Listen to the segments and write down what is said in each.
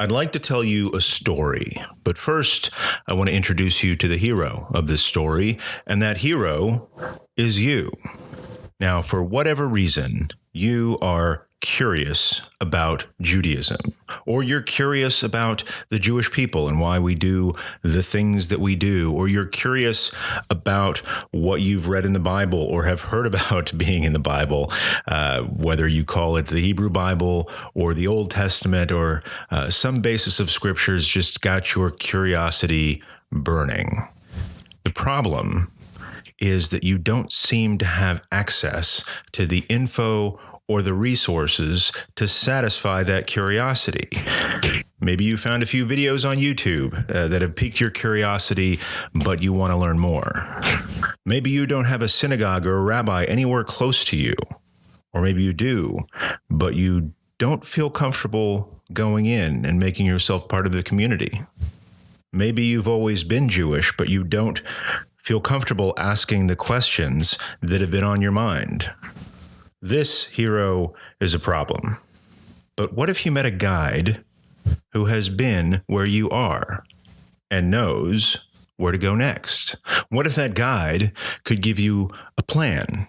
I'd like to tell you a story, but first I want to introduce you to the hero of this story, and that hero is you. Now, for whatever reason, you are curious about Judaism, or you're curious about the Jewish people and why we do the things that we do, or you're curious about what you've read in the Bible or have heard about being in the Bible, whether you call it the Hebrew Bible or the Old Testament or some basis of scriptures just got your curiosity burning. The problem is that you don't seem to have access to the info or the resources to satisfy that curiosity. Maybe you found a few videos on YouTube that have piqued your curiosity, but you want to learn more. Maybe you don't have a synagogue or a rabbi anywhere close to you. Or maybe you do, but you don't feel comfortable going in and making yourself part of the community. Maybe you've always been Jewish, but you don't feel comfortable asking the questions that have been on your mind. This hero is a problem. But what if you met a guide who has been where you are and knows where to go next? What if that guide could give you a plan?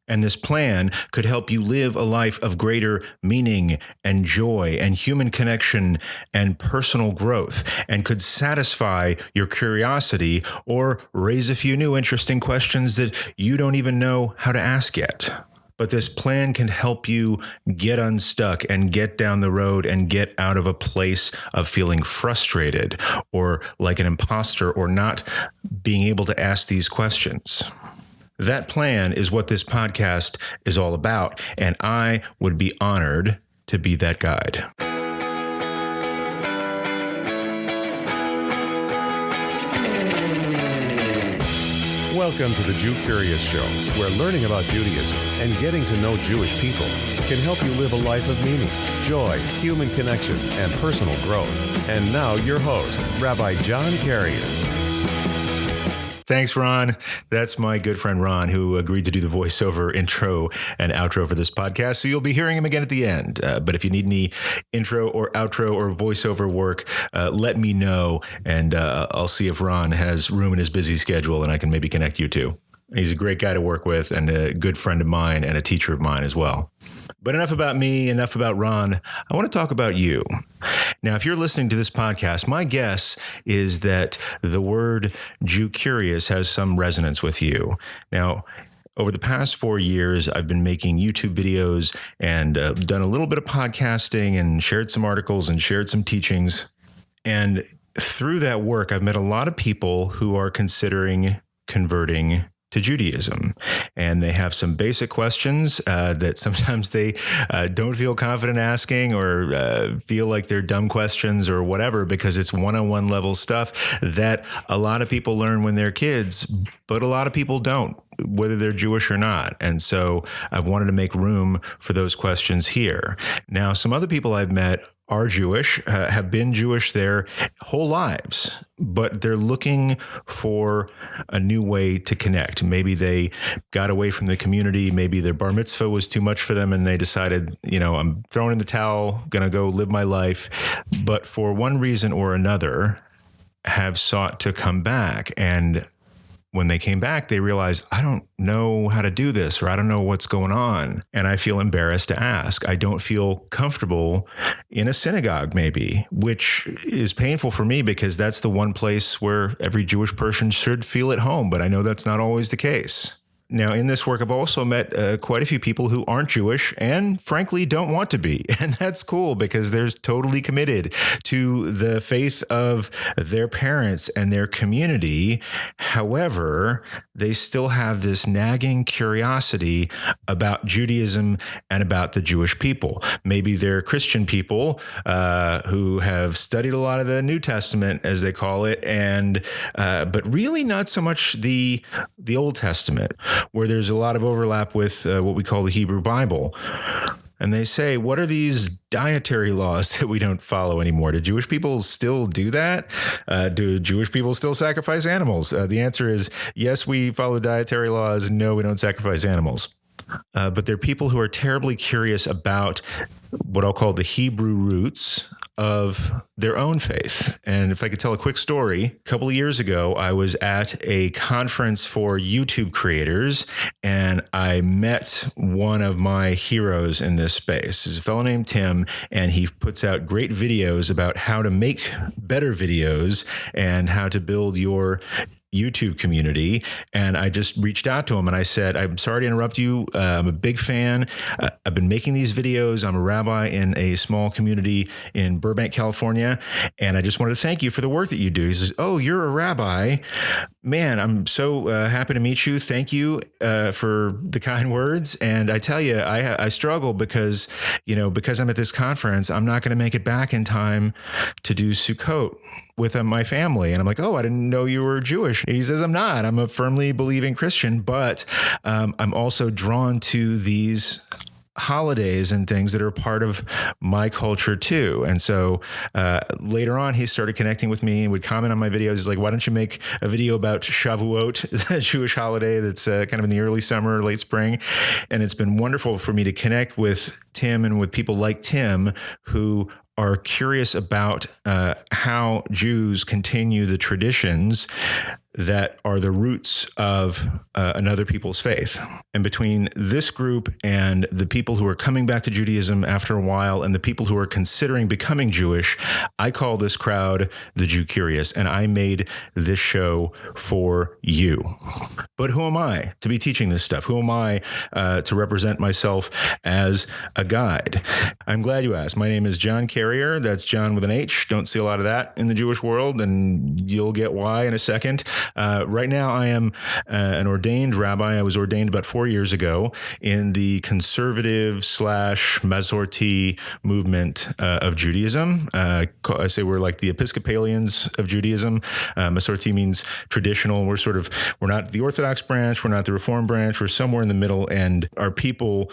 And this plan could help you live a life of greater meaning and joy and human connection and personal growth, and could satisfy your curiosity or raise a few new interesting questions that you don't even know how to ask yet. But this plan can help you get unstuck and get down the road and get out of a place of feeling frustrated or like an imposter or not being able to ask these questions. That plan is what this podcast is all about, and I would be honored to be that guide. Welcome to the Jewcurious Show, where learning about Judaism and getting to know Jewish people can help you live a life of meaning, joy, human connection, and personal growth. And now your host, Rabbi John Carrier. Thanks, Ron. That's my good friend Ron, who agreed to do the voiceover intro and outro for this podcast. So you'll be hearing him again at the end. But if you need any intro or outro or voiceover work, let me know, and I'll see if Ron has room in his busy schedule and I can maybe connect you two. He's a great guy to work with and a good friend of mine and a teacher of mine as well. But enough about me, enough about Ron. I want to talk about you. Now, if you're listening to this podcast, my guess is that the word Jewcurious has some resonance with you. Now, over the past 4 years, I've been making YouTube videos and done a little bit of podcasting and shared some articles and shared some teachings. And through that work, I've met a lot of people who are considering converting to Judaism. And they have some basic questions that sometimes they don't feel confident asking or feel like they're dumb questions or whatever, because it's one-on-one level stuff that a lot of people learn when they're kids, but a lot of people don't, whether they're Jewish or not. And so I've wanted to make room for those questions here. Now, some other people I've met are Jewish, have been Jewish their whole lives, but they're looking for a new way to connect. Maybe they got away from the community. Maybe their bar mitzvah was too much for them and they decided, I'm throwing in the towel, going to go live my life. But for one reason or another, have sought to come back. And when they came back, they realized, I don't know how to do this, or I don't know what's going on. And I feel embarrassed to ask. I don't feel comfortable in a synagogue, maybe, which is painful for me because that's the one place where every Jewish person should feel at home. But I know that's not always the case. Now, in this work, I've also met quite a few people who aren't Jewish and frankly don't want to be. And that's cool because they're totally committed to the faith of their parents and their community. However, they still have this nagging curiosity about Judaism and about the Jewish people. Maybe they're Christian people who have studied a lot of the New Testament, as they call it, and but really not so much the Old Testament, where there's a lot of overlap with what we call the Hebrew Bible. And they say, what are these dietary laws that we don't follow anymore? Do Jewish people still do that? Do Jewish people still sacrifice animals? The answer is yes, we follow dietary laws. No, we don't sacrifice animals. but they're people who are terribly curious about what I'll call the Hebrew roots of their own faith. And if I could tell a quick story, a couple of years ago, I was at a conference for YouTube creators, and I met one of my heroes in this space. He's a fellow named Tim, and he puts out great videos about how to make better videos and how to build your YouTube community. And I just reached out to him and I said, I'm sorry to interrupt you. I'm a big fan. I've been making these videos. I'm a rabbi in a small community in Burbank, California. And I just wanted to thank you for the work that you do. He says, oh, you're a rabbi. Man, I'm so happy to meet you. Thank you for the kind words. And I tell you, I struggle because I'm at this conference, I'm not going to make it back in time to do Sukkot with my family. And I'm like, oh, I didn't know you were Jewish. He says, I'm not. I'm a firmly believing Christian, but I'm also drawn to these holidays and things that are part of my culture too. And so later on, he started connecting with me and would comment on my videos. He's like, why don't you make a video about Shavuot, the Jewish holiday that's kind of in the early summer, late spring. And it's been wonderful for me to connect with Tim and with people like Tim who are curious about how Jews continue the traditions that are the roots of another people's faith. And between this group and the people who are coming back to Judaism after a while and the people who are considering becoming Jewish, I call this crowd the Jewcurious, and I made this show for you. But who am I to be teaching this stuff? Who am I to represent myself as a guide? I'm glad you asked. My name is John Carrier. That's John with an H. Don't see a lot of that in the Jewish world, and you'll get why in a second. Right now, I am an ordained rabbi. I was ordained about 4 years ago in the conservative / Masorti movement of Judaism. I say we're like the Episcopalians of Judaism. Masorti means traditional. We're not the Orthodox branch. We're not the Reform branch. We're somewhere in the middle, and our people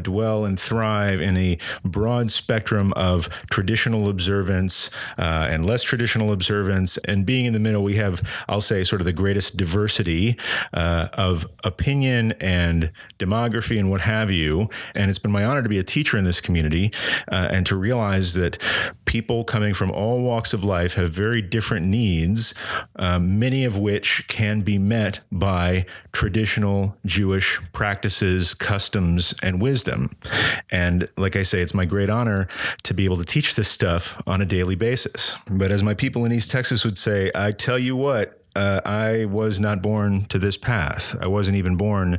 dwell and thrive in a broad spectrum of traditional observance and less traditional observance. And being in the middle, we have, I'll say, sort of the greatest diversity of opinion and demography and what have you. And it's been my honor to be a teacher in this community and to realize that people coming from all walks of life have very different needs, many of which can be met by traditional Jewish practices, customs, and wisdom. And like I say, it's my great honor to be able to teach this stuff on a daily basis. But as my people in East Texas would say, I tell you what, I was not born to this path. I wasn't even born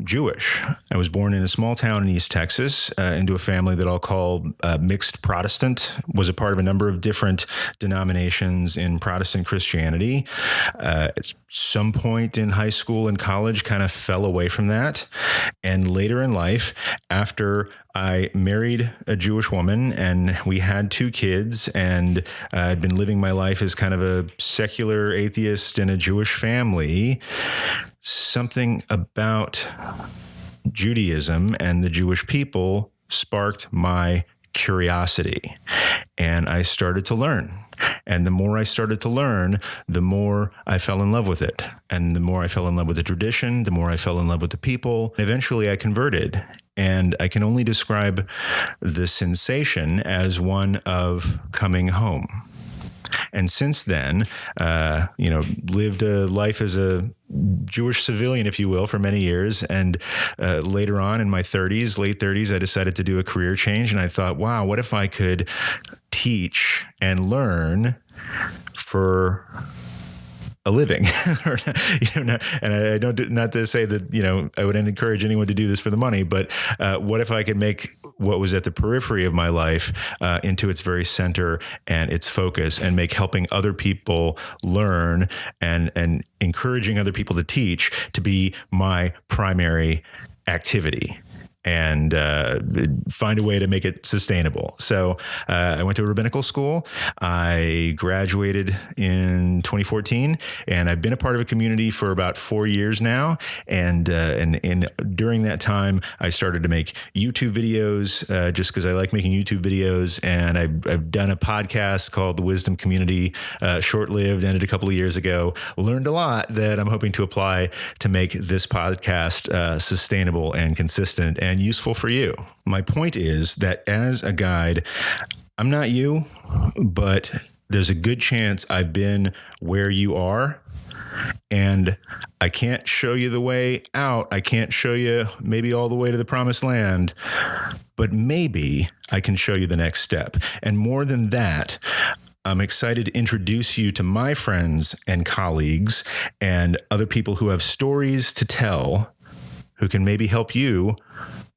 Jewish. I was born in a small town in East Texas into a family that I'll call mixed Protestant, was a part of a number of different denominations in Protestant Christianity. At some point in high school and college, kind of fell away from that. And later in life, after I married a Jewish woman and we had 2 kids, and I'd been living my life as kind of a secular atheist in a Jewish family, something about Judaism and the Jewish people sparked my curiosity. And I started to learn. And the more I started to learn, the more I fell in love with it. And the more I fell in love with the tradition, the more I fell in love with the people. Eventually I converted. And I can only describe the sensation as one of coming home. And since then, lived a life as a Jewish civilian, if you will, for many years. And later on in my late 30s, I decided to do a career change. And I thought, wow, what if I could teach and learn for a living? And I don't, not to say that, I would encourage anyone to do this for the money, but what if I could make what was at the periphery of my life into its very center and its focus, and make helping other people learn and encouraging other people to teach to be my primary activity. and find a way to make it sustainable. So I went to a rabbinical school. I graduated in 2014, and I've been a part of a community for about 4 years now. And during that time, I started to make YouTube videos just because I like making YouTube videos. And I've done a podcast called The Wisdom Community, short-lived, ended a couple of years ago. Learned a lot that I'm hoping to apply to make this podcast sustainable and consistent and useful for you. My point is that as a guide, I'm not you, but there's a good chance I've been where you are. And I can't show you the way out. I can't show you maybe all the way to the promised land, but maybe I can show you the next step. And more than that, I'm excited to introduce you to my friends and colleagues and other people who have stories to tell, who can maybe help you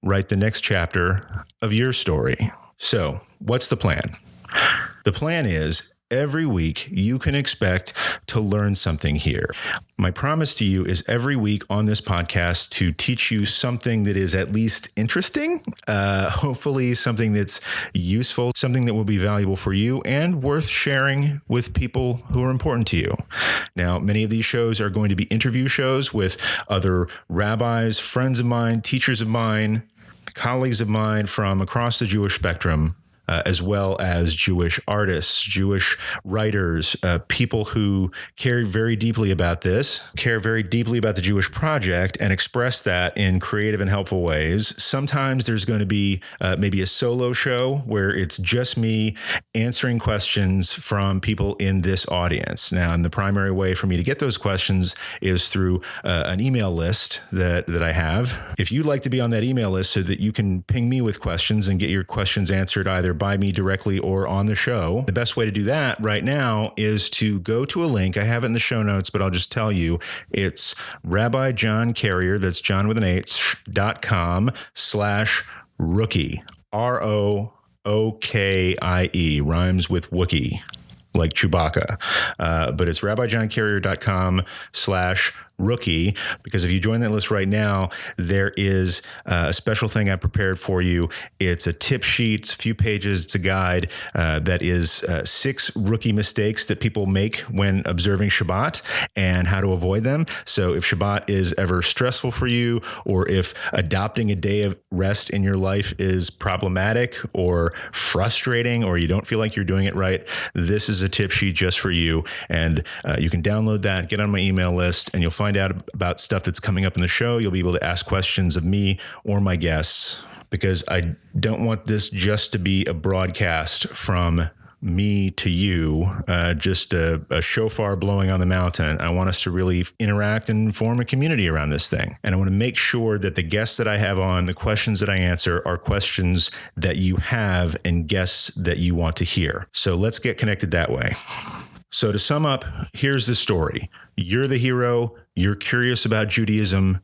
write the next chapter of your story. So, what's the plan? The plan is every week you can expect to learn something here. My promise to you is every week on this podcast to teach you something that is at least interesting, hopefully something that's useful, something that will be valuable for you and worth sharing with people who are important to you. Now, many of these shows are going to be interview shows with other rabbis, friends of mine, teachers of mine, colleagues of mine from across the Jewish spectrum, as well as Jewish artists, Jewish writers, people who care very deeply about this, care very deeply about the Jewish project, and express that in creative and helpful ways. Sometimes there's going to be maybe a solo show where it's just me answering questions from people in this audience. Now, and the primary way for me to get those questions is through an email list that I have. If you'd like to be on that email list so that you can ping me with questions and get your questions answered either by me directly or on the show, the best way to do that right now is to go to a link. I have it in the show notes, but I'll just tell you, it's Rabbi John Carrier, that's John with an H.com/rookie, ROOKIE, rhymes with Wookie, like Chewbacca. But it's rabbijohncarrier.com/rookie, because if you join that list right now, there is a special thing I prepared for you. It's a tip sheet, it's a few pages, it's a guide that is 6 rookie mistakes that people make when observing Shabbat and how to avoid them. So if Shabbat is ever stressful for you, or if adopting a day of rest in your life is problematic or frustrating, or you don't feel like you're doing it right, this is a tip sheet just for you. And you can download that, get on my email list, and you'll find out about stuff that's coming up in the show. You'll be able to ask questions of me or my guests, because I don't want this just to be a broadcast from me to you, just a shofar blowing on the mountain. I want us to really interact and form a community around this thing. And I want to make sure that the guests that I have on, the questions that I answer, are questions that you have and guests that you want to hear. So let's get connected that way. So to sum up, here's the story. You're the hero. You're curious about Judaism.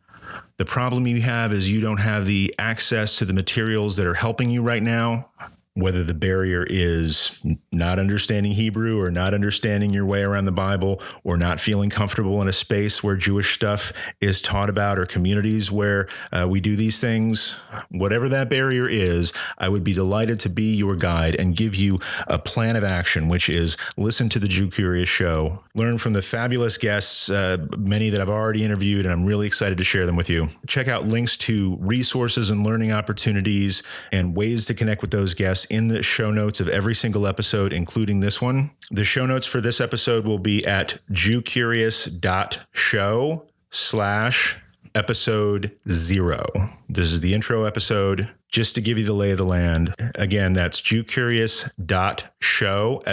The problem you have is you don't have the access to the materials that are helping you right now. Whether the barrier is not understanding Hebrew, or not understanding your way around the Bible, or not feeling comfortable in a space where Jewish stuff is taught about, or communities where we do these things, whatever that barrier is, I would be delighted to be your guide and give you a plan of action, which is listen to the Jewcurious show, learn from the fabulous guests, many that I've already interviewed, and I'm really excited to share them with you. Check out links to resources and learning opportunities and ways to connect with those guests in the show notes of every single episode, including this one. The show notes for this episode will be at jewcurious.show/episode 0. This is the intro episode, just to give you the lay of the land. Again, that's jewcurious.show,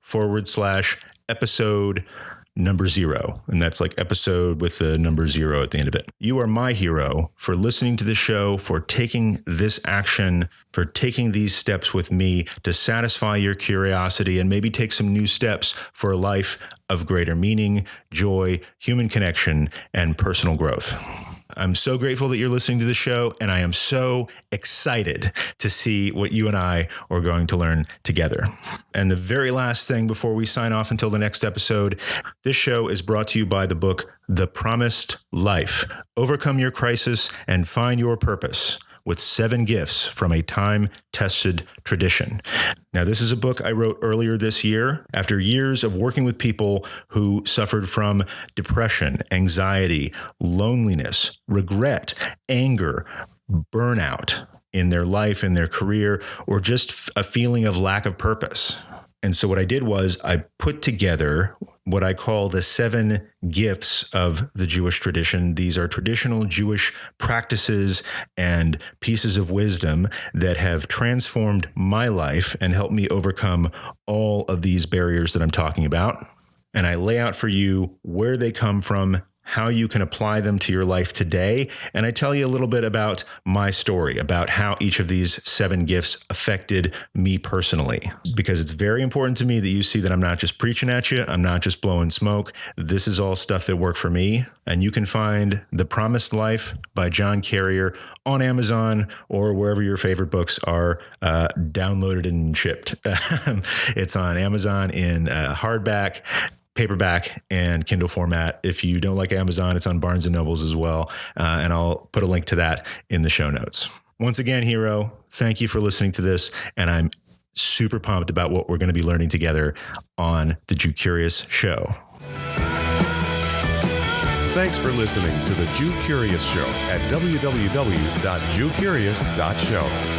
SHOW/episode number 0. And that's like episode with the number 0 at the end of it. You are my hero for listening to the show, for taking this action, for taking these steps with me to satisfy your curiosity and maybe take some new steps for a life of greater meaning, joy, human connection, and personal growth. I'm so grateful that you're listening to the show, and I am so excited to see what you and I are going to learn together. And the very last thing before we sign off until the next episode, this show is brought to you by the book, The Promised Life: Overcome Your Crisis and Find Your Purpose, with 7 gifts from a time-tested tradition. Now, this is a book I wrote earlier this year after years of working with people who suffered from depression, anxiety, loneliness, regret, anger, burnout in their life, in their career, or just a feeling of lack of purpose. And so what I did was I put together what I call the 7 gifts of the Jewish tradition. These are traditional Jewish practices and pieces of wisdom that have transformed my life and helped me overcome all of these barriers that I'm talking about. And I lay out for you where they come from, how you can apply them to your life today. And I tell you a little bit about my story, about how each of these 7 gifts affected me personally, because it's very important to me that you see that I'm not just preaching at you. I'm not just blowing smoke. This is all stuff that worked for me. And you can find The Promised Life by John Carrier on Amazon or wherever your favorite books are downloaded and shipped. It's on Amazon in hardback, paperback, and Kindle format. If you don't like Amazon, it's on Barnes & Nobles as well. And I'll put a link to that in the show notes. Once again, Hero, thank you for listening to this. And I'm super pumped about what we're going to be learning together on the Jewcurious show. Thanks for listening to the Jewcurious Show at www.jewcurious.show.